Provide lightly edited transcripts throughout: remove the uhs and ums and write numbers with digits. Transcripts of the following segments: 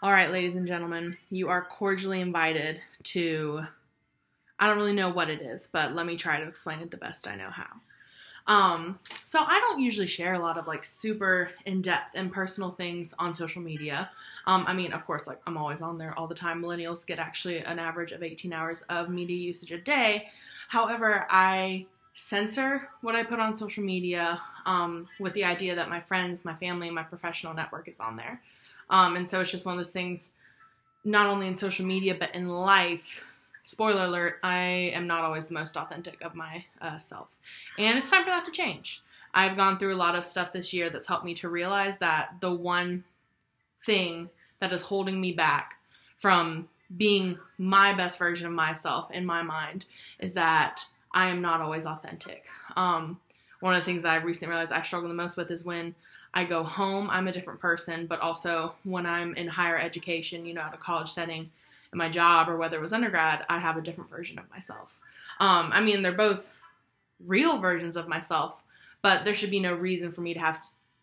All right, ladies and gentlemen, you are cordially invited to, I don't really know what it is, but let me try to explain it the best I know how. So I don't usually share a lot of like super in-depth and personal things on social media. I mean, of course, like I'm always on there all the time. Millennials get actually an average of 18 hours of media usage a day. However, I censor what I put on social media with the idea that my friends, my family, and my professional network is on there. And so it's just one of those things, not only in social media, but in life. Spoiler alert, I am not always the most authentic of my self. And it's time for that to change. I've gone through a lot of stuff this year that's helped me to realize that the one thing that is holding me back from being my best version of myself in my mind is that I am not always authentic. One of the things that I've recently realized I struggle the most with is when I go home, I'm a different person, but also when I'm in higher education, at a college setting, in my job, or whether it was undergrad, I have a different version of myself. I mean, they're both real versions of myself, but there should be no reason for me to have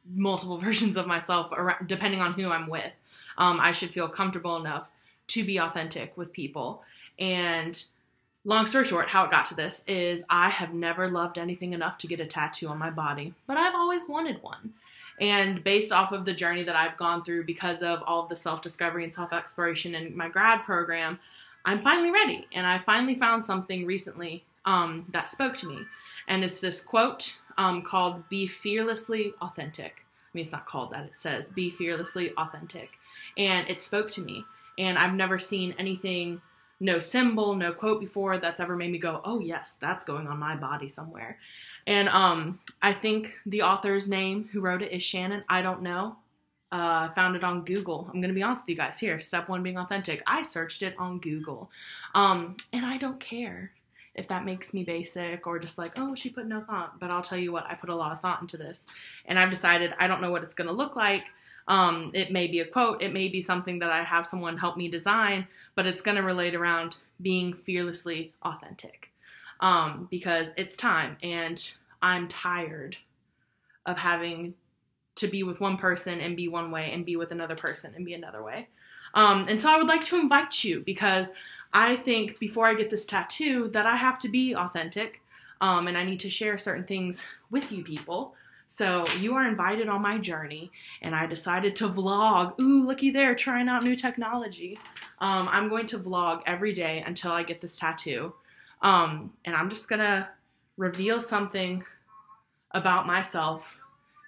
multiple versions of myself depending on who I'm with. I should feel comfortable enough to be authentic with people. And long story short, how it got to this is I have never loved anything enough to get a tattoo on my body, but I've always wanted one. And based off of the journey that I've gone through because of all of the self-discovery and self-exploration in my grad program, I'm finally ready. And I finally found something recently that spoke to me. And it's this quote called "Be fearlessly authentic." I mean, it's not called that. It says, "Be fearlessly authentic." And it spoke to me. And I've never seen anything, no symbol, no quote before that's ever made me go, oh yes, that's going on my body somewhere. And I think the author's name who wrote it is Shannon. I don't know. Found it on Google. I'm going to be honest with you guys here. Step one, being authentic. I searched it on Google. And I don't care if that makes me basic or just like, oh, she put no thought. But I'll tell you what, I put a lot of thought into this. And I've decided I don't know what it's going to look like. It may be a quote. It may be something that I have someone help me design. But it's going to relate around being fearlessly authentic. Because it's time and I'm tired of having to be with one person and be one way and be with another person and be another way. And so I would like to invite you because I think before I get this tattoo that I have to be authentic and I need to share certain things with you people. So you are invited on my journey and I decided to vlog. Ooh, looky there, trying out new technology. I'm going to vlog every day until I get this tattoo. And I'm just gonna reveal something about myself,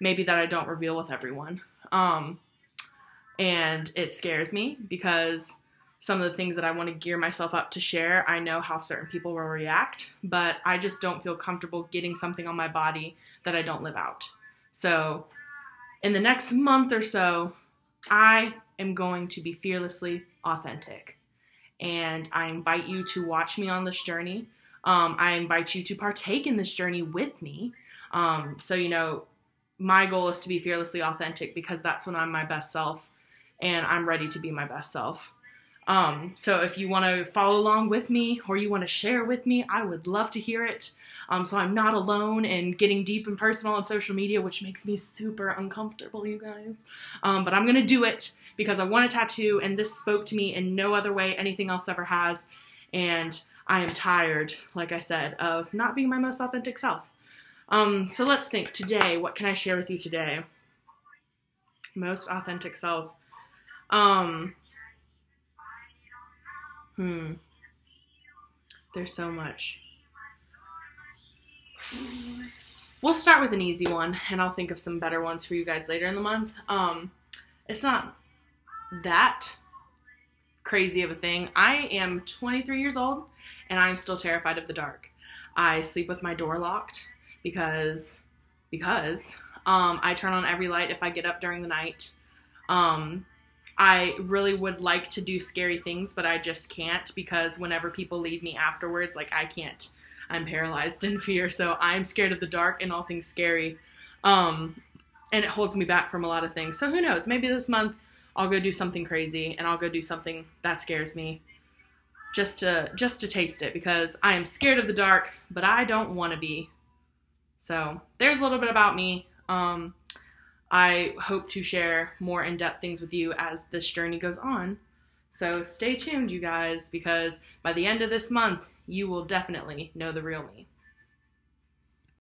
maybe that I don't reveal with everyone. And it scares me because some of the things that I want to gear myself up to share, I know how certain people will react, but I just don't feel comfortable getting something on my body that I don't live out. So in the next month or so, I am going to be fearlessly authentic. And I invite you to watch me on this journey. I invite you to partake in this journey with me. So, my goal is to be fearlessly authentic because that's when I'm my best self and I'm ready to be my best self. So if you want to follow along with me or you want to share with me, I would love to hear it. So I'm not alone in getting deep and personal on social media, which makes me super uncomfortable, you guys. But I'm going to do it because I want a tattoo and this spoke to me in no other way anything else ever has. And I am tired, like I said, of not being my most authentic self. So let's think today, what can I share with you today? Most authentic self. There's so much. We'll start with an easy one, and I'll think of some better ones for you guys later in the month. It's not that crazy of a thing. I am 23 years old, and I'm still terrified of the dark. I sleep with my door locked because I turn on every light if I get up during the night. I really would like to do scary things, but I just can't because whenever people leave me afterwards, like I can't. I'm paralyzed in fear, so I'm scared of the dark and all things scary. And it holds me back from a lot of things. So who knows? Maybe this month I'll go do something crazy and I'll go do something that scares me just to taste it because I am scared of the dark, but I don't want to be. So there's a little bit about me. I hope to share more in-depth things with you as this journey goes on. So stay tuned, you guys, because by the end of this month, you will definitely know the real me.